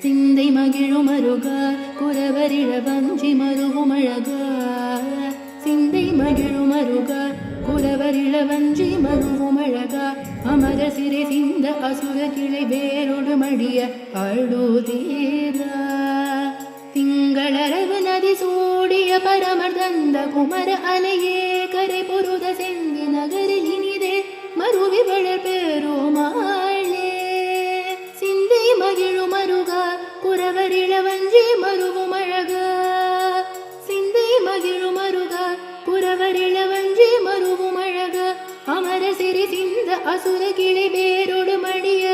சிந்தை மகிழும் அருகா குறவரிழ வஞ்சி மருவும் அழகா. சிந்தை மகிழும் அருகா குறவரிழ வஞ்சி மருவும் அழகா. அமர சிறை சிந்த அசுர கிளை வேரோடு மடிய அழுதீரா. திங்களரவு நதி சூடிய பரமர் தந்த குமர அலையே கரை பொருத செந்தி நகரில் இனிதே மருவி வளர் பெருமாளே. சிந்தை மகிழும் அருகா குறவரிழ வஞ்சி மருவும் அழகா. சிந்தை மகிழும் அருகா குறவரிழ வஞ்சி மருவும் அழகா. அமர சிறி சிந்த அசுர கிளை வேரோடு மடிய